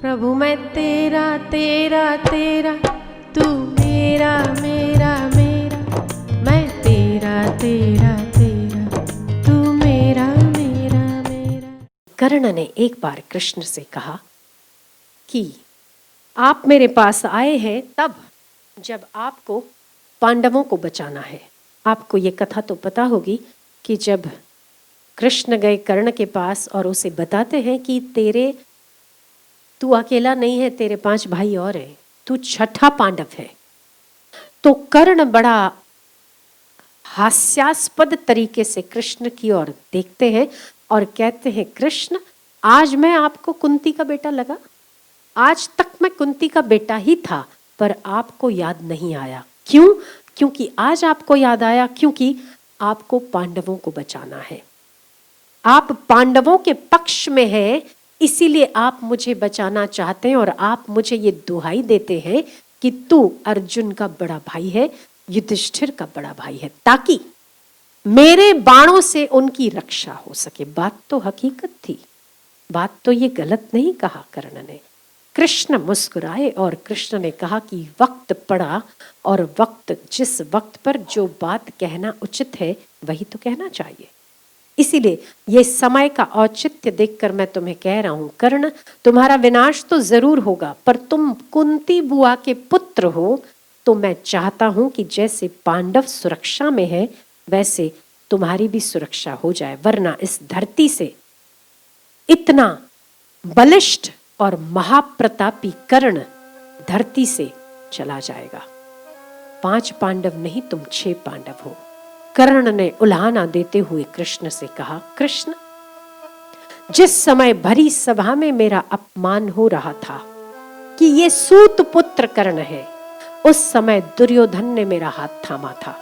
प्रभु मैं तेरा तेरा तेरा, तू मेरा मेरा मेरा, मैं तेरा तेरा तेरा, तू मेरा मेरा मेरा। कर्ण ने एक बार कृष्ण से कहा कि आप मेरे पास आए हैं तब जब आपको पांडवों को बचाना है। आपको ये कथा तो पता होगी कि जब कृष्ण गए कर्ण के पास और उसे बताते हैं कि तू अकेला नहीं है, तेरे 5 भाई और हैं, तू छठा पांडव है, तो कर्ण बड़ा हास्यास्पद तरीके से कृष्ण की ओर देखते हैं और कहते हैं, कृष्ण आज मैं आपको कुंती का बेटा लगा? आज तक मैं कुंती का बेटा ही था, पर आपको याद नहीं आया। क्यों? क्योंकि आज आपको याद आया, क्योंकि आपको पांडवों को बचाना है। आप पांडवों के पक्ष में हैं, इसीलिए आप मुझे बचाना चाहते हैं और आप मुझे ये दुहाई देते हैं कि तू अर्जुन का बड़ा भाई है, युधिष्ठिर का बड़ा भाई है, ताकि मेरे बाणों से उनकी रक्षा हो सके। बात तो हकीकत थी, बात तो ये गलत नहीं कहा कर्ण ने। कृष्ण मुस्कुराए और कृष्ण ने कहा कि वक्त पड़ा और जिस वक्त पर जो बात कहना उचित है वही तो कहना चाहिए। इसीलिए ये समय का औचित्य देखकर मैं तुम्हें कह रहा हूं, कर्ण तुम्हारा विनाश तो जरूर होगा, पर तुम कुंती बुआ के पुत्र हो, तो मैं चाहता हूं कि जैसे पांडव सुरक्षा में है वैसे तुम्हारी भी सुरक्षा हो जाए, वरना इस धरती से इतना बलिष्ठ और महाप्रतापी कर्ण धरती से चला जाएगा। 5 पांडव नहीं, तुम 6 पांडव हो। कर्ण ने उल्हाना देते हुए कृष्ण से कहा, कृष्ण जिस समय भरी सभा में मेरा अपमान हो रहा था कि ये सूत पुत्र कर्ण है, उस समय दुर्योधन ने मेरा हाथ थामा था।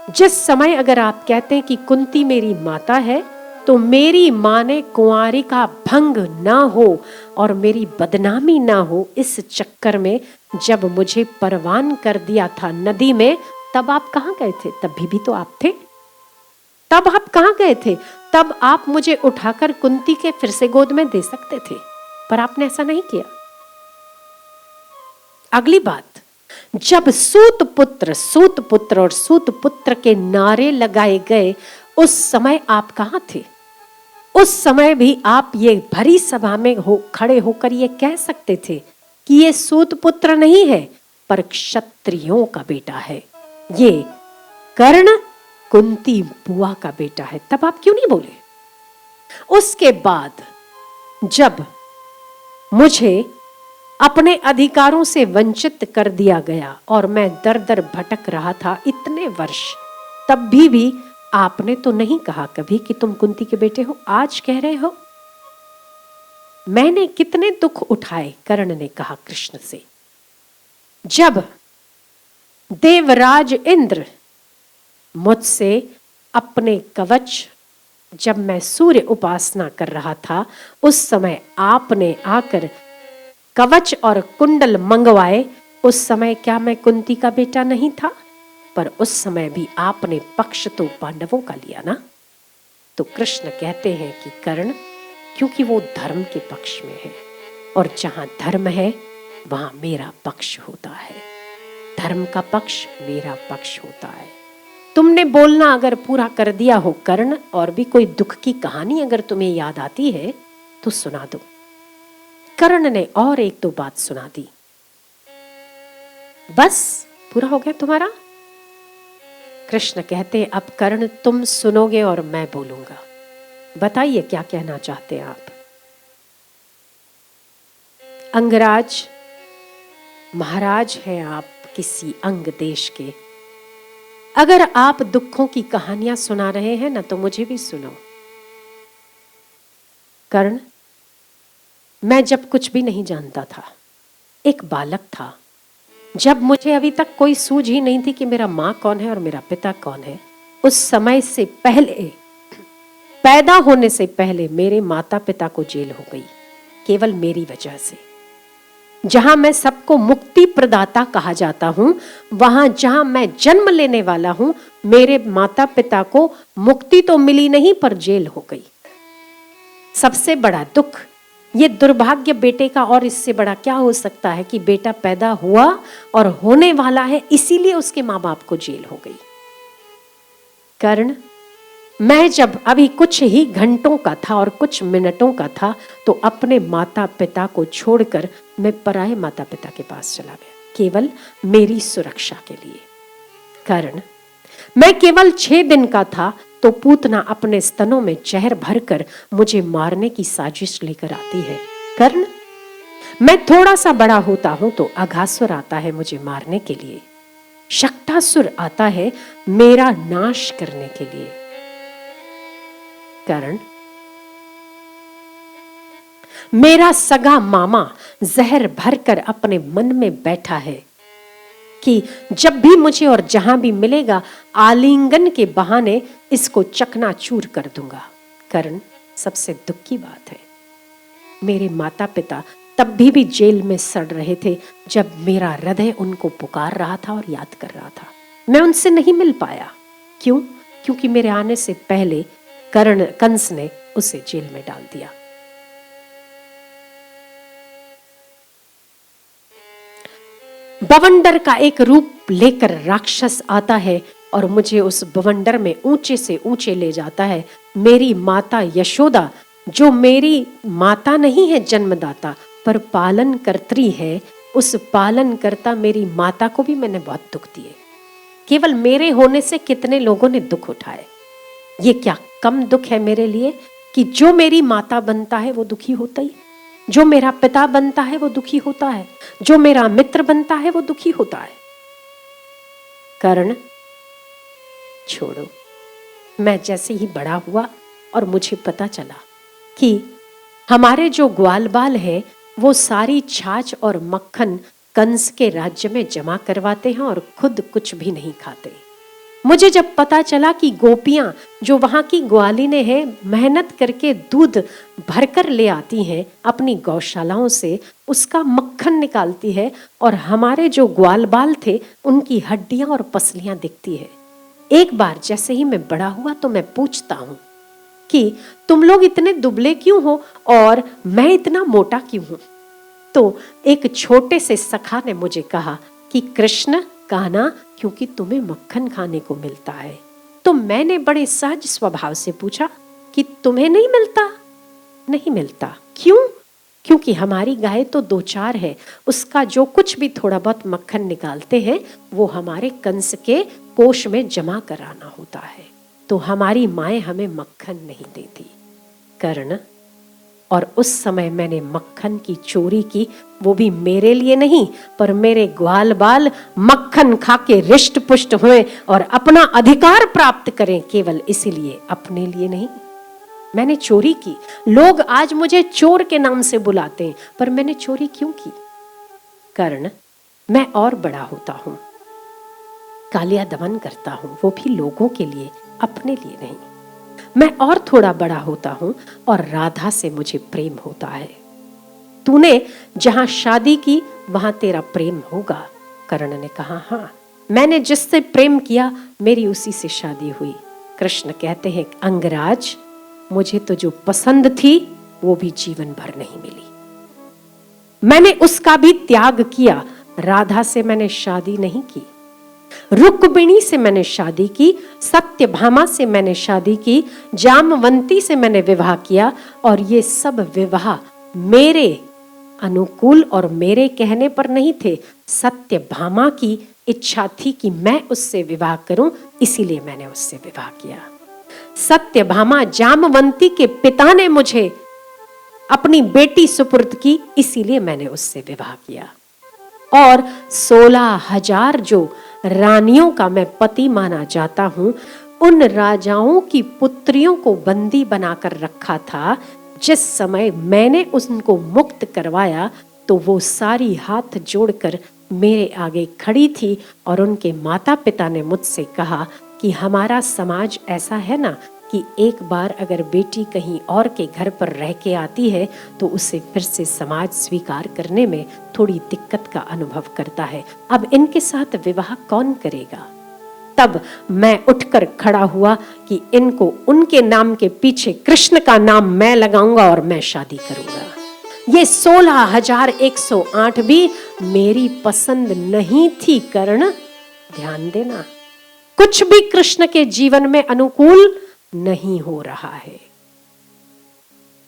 जिस समय अगर आप कहते हैं कि कुंती मेरी माता है, तो मेरी माँ ने कुंवारी का भंग ना हो और मेरी बदनामी ना हो, इस चक्कर में जब मुझे परवान कर दिया था नदी में, तब आप कहाँ गए थे? तभी भी तो आप थे। तब आप कहाँ गए थे? तब आप मुझे उठाकर कुंती के फिर से गोद में दे सकते थे, पर आपने ऐसा नहीं किया। अगली बात, जब सूत पुत्र और सूत पुत्र के नारे लगाए गए, उस समय आप कहाँ थे? उस समय भी आप ये भरी सभा में खड़े होकर ये कह सकते थे कि ये सूत पुत्र नहीं है, पर क्षत्रियों का बेटा है, ये कर्ण कुंती बुआ का बेटा है। तब आप क्यों नहीं बोले? उसके बाद जब मुझे अपने अधिकारों से वंचित कर दिया गया और मैं दर दर भटक रहा था इतने वर्ष, तब भी आपने तो नहीं कहा कभी कि तुम कुंती के बेटे हो। आज कह रहे हो। मैंने कितने दुख उठाए, कर्ण ने कहा कृष्ण से। जब देवराज इंद्र मुझसे अपने कवच, जब मैं सूर्य उपासना कर रहा था, उस समय आपने आकर कवच और कुंडल मंगवाए। उस समय क्या मैं कुंती का बेटा नहीं था? पर उस समय भी आपने पक्ष तो पांडवों का लिया ना। तो कृष्ण कहते हैं कि कर्ण, क्योंकि वो धर्म के पक्ष में है, और जहां धर्म है वहां मेरा पक्ष होता है, धर्म का पक्ष मेरा पक्ष होता है। तुमने बोलना अगर पूरा कर दिया हो कर्ण, और भी कोई दुख की कहानी अगर तुम्हें याद आती है तो सुना दो। कर्ण ने और 1-2 बात सुना दी। बस पूरा हो गया तुम्हारा? कृष्ण कहते हैं, अब कर्ण तुम सुनोगे और मैं बोलूंगा। बताइए क्या कहना चाहते हैं आप? अंगराज महाराज हैं आप किसी अंग देश के। अगर आप दुखों की कहानियां सुना रहे हैं ना, तो मुझे भी सुनो। कर्ण, मैं जब कुछ भी नहीं जानता था, एक बालक था, जब मुझे अभी तक कोई सूझ ही नहीं थी कि मेरा माँ कौन है और मेरा पिता कौन है, उस समय से पहले, पैदा होने से पहले मेरे माता पिता को जेल हो गई, केवल मेरी वजह से। जहां मैं सबको मुक्ति प्रदाता कहा जाता हूं, वहां जहां मैं जन्म लेने वाला हूं, मेरे माता पिता को मुक्ति तो मिली नहीं, पर जेल हो गई। सबसे बड़ा दुख ये दुर्भाग्य बेटे का और इससे बड़ा क्या हो सकता है कि बेटा पैदा हुआ और होने वाला है, इसीलिए उसके माँ बाप को जेल हो गई। कर्ण, मैं जब अभी कुछ ही घंटों का था और कुछ मिनटों का था तो अपने माता पिता को छोड़कर मैं पराये माता पिता के पास चला गया, केवल मेरी सुरक्षा के लिए। कर्ण, मैं केवल 6 दिन का था तो पूतना अपने स्तनों में जहर भरकर मुझे मारने की साजिश लेकर आती है। कर्ण, मैं थोड़ा सा बड़ा होता हूं तो अघासुर आता है मुझे मारने के लिए, शक्टासुर आता है मेरा नाश करने के लिए। कर्ण, मेरा सगा मामा जहर भरकर अपने मन में बैठा है कि जब भी मुझे और जहां भी मिलेगा आलिंगन के बहाने इसको चकनाचूर कर दूंगा। कर्ण, सबसे दुख की बात है, मेरे माता पिता तब भी जेल में सड़ रहे थे जब मेरा हृदय उनको पुकार रहा था और याद कर रहा था। मैं उनसे नहीं मिल पाया। क्यों? क्योंकि मेरे आने से पहले कंस ने उसे जेल में डाल दिया। बवंडर का एक रूप लेकर राक्षस आता है और मुझे उस बवंडर में ऊंचे से ऊंचे ले जाता है। मेरी माता यशोदा, जो मेरी माता नहीं है जन्मदाता पर पालन कर्त्री है, उस पालन करता मेरी माता को भी मैंने बहुत दुख दिए। केवल मेरे होने से कितने लोगों ने दुख उठाए। ये क्या कम दुख है मेरे लिए कि जो मेरी माता बनता है वो दुखी होता ही, जो मेरा पिता बनता है वो दुखी होता है, जो मेरा मित्र बनता है वो दुखी होता है। कर्ण, छोड़ो। मैं जैसे ही बड़ा हुआ और मुझे पता चला कि हमारे जो ग्वाल बाल है वो सारी छाछ और मक्खन कंस के राज्य में जमा करवाते हैं और खुद कुछ भी नहीं खाते। मुझे जब पता चला कि गोपियां जो वहां की ग्वालिनें हैं मेहनत करके दूध भरकर ले आती हैं अपनी गौशालाओं से, उसका मक्खन निकालती है और हमारे जो ग्वाल बाल थे उनकी हड्डियां और पसलियां दिखती है। एक बार जैसे ही मैं बड़ा हुआ तो मैं पूछता हूं कि तुम लोग इतने दुबले क्यों हो और मैं इतना मोटा क्यों हूं? तो एक छोटे से सखा ने मुझे कहा कि कृष्ण, कहना क्योंकि तुम्हें मक्खन खाने को मिलता है। तो मैंने बड़े सहज स्वभाव से पूछा कि तुम्हें नहीं मिलता? नहीं मिलता। क्यों? क्योंकि हमारी गाय तो 2-4 है, उसका जो कुछ भी थोड़ा बहुत मक्खन निकालते हैं वो हमारे कंस के कोष में जमा कराना होता है, तो हमारी माएं हमें मक्खन नहीं देती। कर्ण, और उस समय मैंने मक्खन की चोरी की, वो भी मेरे लिए नहीं पर मेरे ग्वाल बाल मक्खन खा के रिष्ट पुष्ट हुए और अपना अधिकार प्राप्त करें, केवल इसीलिए, अपने लिए नहीं। मैंने चोरी की। लोग आज मुझे चोर के नाम से बुलाते हैं, पर मैंने चोरी क्यों की? कर्ण, मैं और बड़ा होता हूं, कालिया दमन करता हूं, वो भी लोगों के लिए, अपने लिए नहीं। मैं और थोड़ा बड़ा होता हूं और राधा से मुझे प्रेम होता है। तूने जहां शादी की वहां तेरा प्रेम होगा। कर्ण ने कहा, हाँ, मैंने जिससे प्रेम किया मेरी उसी से शादी हुई। कृष्ण कहते हैं, अंगराज, मुझे तो जो पसंद थी वो भी जीवन भर नहीं मिली, मैंने उसका भी त्याग किया। राधा से मैंने शादी नहीं की, रुक्मिणी से मैंने शादी की, सत्यभामा से मैंने शादी की, जामवंती से मैंने विवाह किया, और ये सब विवाह मेरे अनुकूल और मेरे कहने पर नहीं थे। सत्यभामा की इच्छा थी कि मैं उससे विवाह करूं, इसीलिए मैंने उससे विवाह किया। सत्यभामा जामवंती के पिता ने मुझे अपनी बेटी सुपुर्द की, इसीलिए मैंने उससे विवाह किया। और 16,000 जो रानियों का मैं पति माना जाता हूं, उन राजाओं की पुत्रियों को बंदी बनाकर रखा था। जिस समय मैंने उनको मुक्त करवाया तो वो सारी हाथ जोड़कर मेरे आगे खड़ी थी और उनके माता पिता ने मुझसे कहा कि हमारा समाज ऐसा है ना कि एक बार अगर बेटी कहीं और के घर पर रह के आती है तो उसे फिर से समाज स्वीकार करने में थोड़ी दिक्कत का अनुभव करता है। अब इनके साथ विवाह कौन करेगा? तब मैं उठकर खड़ा हुआ कि इनको उनके नाम के पीछे कृष्ण का नाम मैं लगाऊंगा और मैं शादी करूंगा। ये 16,108 भी मेरी पसंद नहीं थी कर्ण, ध्यान देना। कुछ भी कृष्ण के जीवन में अनुकूल नहीं हो रहा है,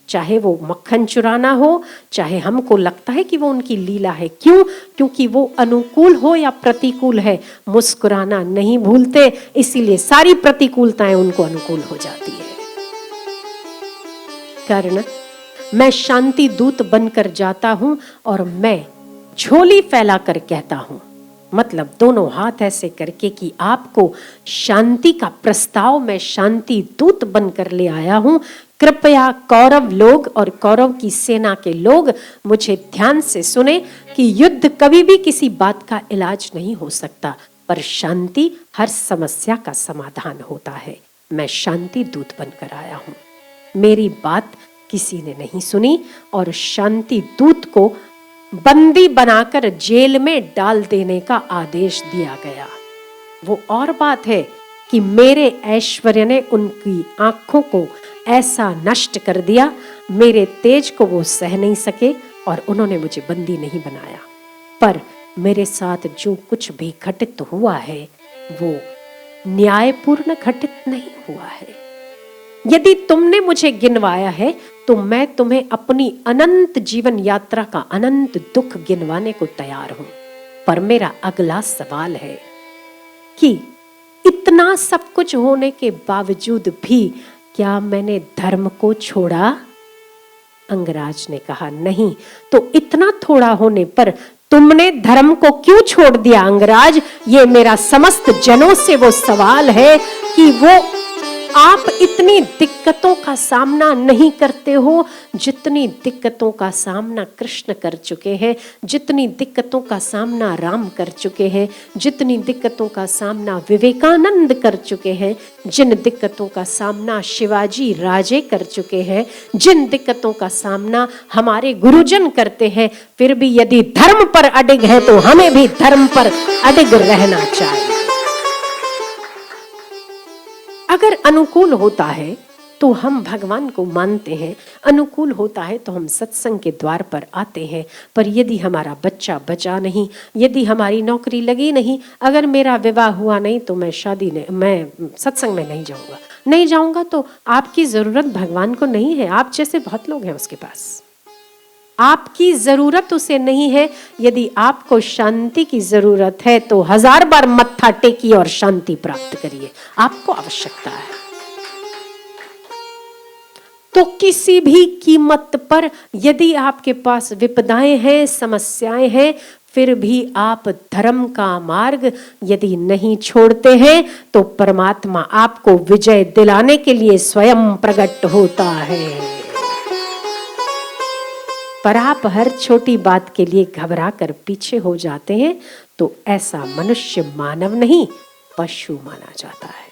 चाहे वो मक्खन चुराना हो, चाहे हमको लगता है कि वो उनकी लीला है। क्यों? क्योंकि वो अनुकूल हो या प्रतिकूल है, मुस्कुराना नहीं भूलते, इसीलिए सारी प्रतिकूलताएं उनको अनुकूल हो जाती है। कर्ण, मैं शांति दूत बनकर जाता हूं और मैं झोली फैलाकर कहता हूं, मतलब दोनों हाथ ऐसे करके कि आपको शांति का प्रस्ताव मैं शांति दूत बनकर ले आया हूं। कृपया कौरव लोग और कौरव की सेना के लोग मुझे ध्यान से सुने कि युद्ध कभी भी किसी बात का इलाज नहीं हो सकता, पर शांति हर समस्या का समाधान होता है। मैं शांति दूत बनकर आया हूं। मेरी बात किसी ने नहीं सुनी और शांति दूत को बंदी बनाकर जेल में डाल देने का आदेश दिया गया। वो और बात है कि मेरे ऐश्वर्य ने उनकी आंखों को ऐसा नष्ट कर दिया, मेरे तेज को वो सह नहीं सके और उन्होंने मुझे बंदी नहीं बनाया। पर मेरे साथ जो कुछ भी घटित हुआ है वो न्यायपूर्ण घटित नहीं हुआ है। यदि तुमने मुझे गिनवाया है तो मैं तुम्हें अपनी अनंत जीवन यात्रा का अनंत दुख गिनवाने को तैयार हूं। पर मेरा अगला सवाल है कि इतना सब कुछ होने के बावजूद भी क्या मैंने धर्म को छोड़ा? अंगराज ने कहा नहीं। तो इतना थोड़ा होने पर तुमने धर्म को क्यों छोड़ दिया अंगराज? ये मेरा समस्त जनों से वो सवाल है कि वो आप इतनी दिक्कतों का सामना नहीं करते हो जितनी दिक्कतों का सामना कृष्ण कर चुके हैं, जितनी दिक्कतों का सामना राम कर चुके हैं, जितनी दिक्कतों का सामना विवेकानंद कर चुके हैं, जिन दिक्कतों का सामना शिवाजी राजे कर चुके हैं, जिन दिक्कतों का सामना हमारे गुरुजन करते हैं। फिर भी यदि धर्म पर अडिग है तो हमें भी धर्म पर अडिग रहना चाहिए। अगर अनुकूल होता है तो हम भगवान को मानते हैं, अनुकूल होता है तो हम सत्संग के द्वार पर आते हैं। पर यदि हमारा बच्चा बचा नहीं, यदि हमारी नौकरी लगी नहीं, अगर मेरा विवाह हुआ नहीं तो मैं सत्संग में नहीं जाऊंगा तो आपकी जरूरत भगवान को नहीं है। आप जैसे बहुत लोग हैं उसके पास, आपकी जरूरत उसे नहीं है। यदि आपको शांति की जरूरत है तो 1000 बार मत्था टेकिए और शांति प्राप्त करिए, आपको आवश्यकता है। तो किसी भी कीमत पर यदि आपके पास विपदाएं हैं, समस्याएं हैं, फिर भी आप धर्म का मार्ग यदि नहीं छोड़ते हैं तो परमात्मा आपको विजय दिलाने के लिए स्वयं प्रकट होता है। पर आप हर छोटी बात के लिए घबरा कर पीछे हो जाते हैं तो ऐसा मनुष्य मानव नहीं पशु माना जाता है।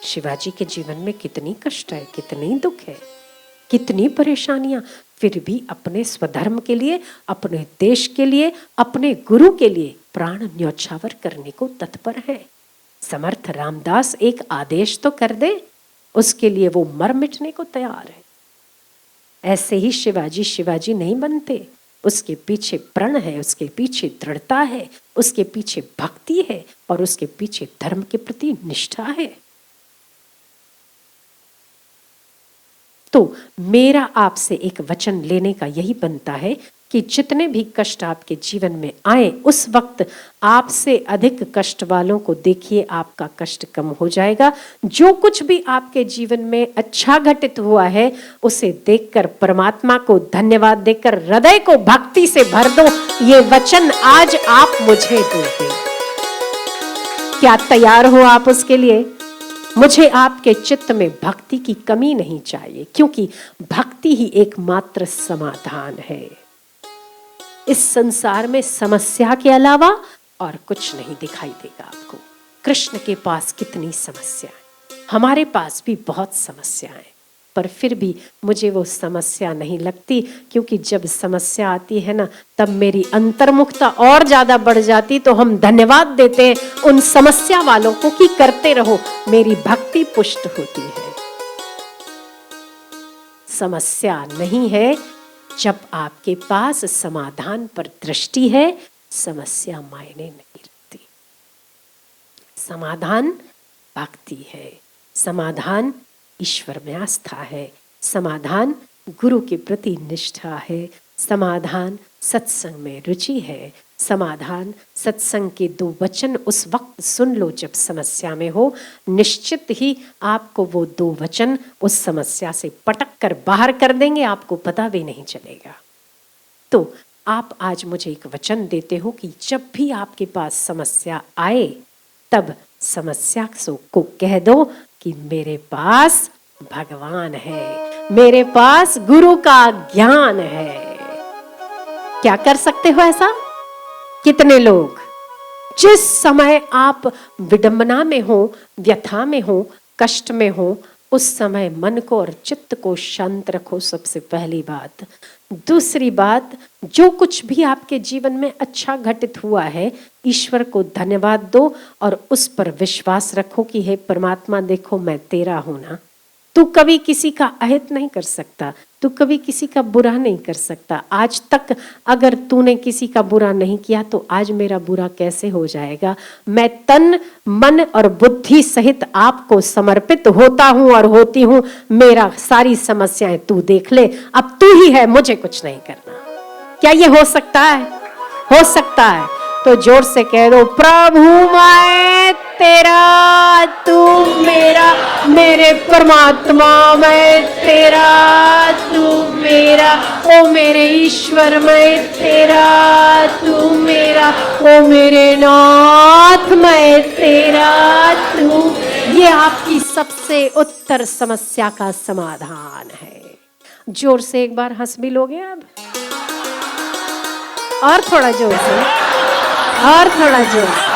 शिवाजी के जीवन में कितनी कष्ट है, कितनी दुख है, कितनी परेशानियां, फिर भी अपने स्वधर्म के लिए, अपने देश के लिए, अपने गुरु के लिए प्राण न्यौछावर करने को तत्पर है। समर्थ रामदास एक आदेश तो कर दे, उसके लिए वो मर मिटने को तैयार है। ऐसे ही शिवाजी नहीं बनते। उसके पीछे प्रण है, उसके पीछे दृढ़ता है, उसके पीछे भक्ति है और उसके पीछे धर्म के प्रति निष्ठा है। तो मेरा आपसे एक वचन लेने का यही बनता है कि जितने भी कष्ट आपके जीवन में आए, उस वक्त आपसे अधिक कष्ट वालों को देखिए, आपका कष्ट कम हो जाएगा। जो कुछ भी आपके जीवन में अच्छा घटित हुआ है उसे देखकर परमात्मा को धन्यवाद देकर हृदय को भक्ति से भर दो। ये वचन आज आप मुझे दोगे, क्या तैयार हो आप उसके लिए? मुझे आपके चित्त में भक्ति की कमी नहीं चाहिए, क्योंकि भक्ति ही एकमात्र समाधान है। इस संसार में समस्या के अलावा और कुछ नहीं दिखाई देगा आपको। कृष्ण के पास कितनी समस्याएं, हमारे पास भी बहुत समस्याएं, पर फिर भी मुझे वो समस्या नहीं लगती, क्योंकि जब समस्या आती है ना तब मेरी अंतर्मुखता और ज्यादा बढ़ जाती। तो हम धन्यवाद देते हैं उन समस्या वालों को कि करते रहो, मेरी भक्ति पुष्ट होती है। समस्या नहीं है जब आपके पास समाधान पर दृष्टि है, समस्या मायने नहीं रखती। समाधान भक्ति है, समाधान ईश्वर में आस्था है, समाधान गुरु के प्रति निष्ठा है, समाधान सत्संग में रुचि है, समाधान सत्संग के 2 वचन उस वक्त सुन लो जब समस्या में हो। निश्चित ही आपको वो 2 वचन उस समस्या से पटक कर बाहर कर देंगे, आपको पता भी नहीं चलेगा। तो आप आज मुझे एक वचन देते हो कि जब भी आपके पास समस्या आए तब समस्या को कह दो कि मेरे पास भगवान है, मेरे पास गुरु का ज्ञान है। क्या कर सकते हो ऐसा? कितने लोग? जिस समय आप विडंबना में हो, व्यथा में हो, कष्ट में हो, उस समय मन को और चित्त को शांत रखो, सबसे पहली बात। दूसरी बात, जो कुछ भी आपके जीवन में अच्छा घटित हुआ है, ईश्वर को धन्यवाद दो और उस पर विश्वास रखो कि हे परमात्मा, देखो मैं तेरा हूं ना। तू कभी किसी का अहित नहीं कर सकता, तू कभी किसी का बुरा नहीं कर सकता। आज तक अगर तूने किसी का बुरा नहीं किया तो आज मेरा बुरा कैसे हो जाएगा? मैं तन मन और बुद्धि सहित आपको समर्पित होता हूं और होती हूं। मेरा सारी समस्याएं तू देख ले, अब तू ही है, मुझे कुछ नहीं करना। क्या ये हो सकता है? हो सकता है तो जोर से कह दो, प्रभु मैं तेरा, तू मेरा, मेरे परमात्मा मैं तेरा, तू मेरा, ओ मेरे ईश्वर मैं तेरा, तू मेरा, ओ मेरे नाथ मैं तेरा, तू। ये आपकी सबसे उत्तर समस्या का समाधान है। जोर से एक बार हंस भी लोगे अब? और थोड़ा जोर से, और थोड़ा जोर से।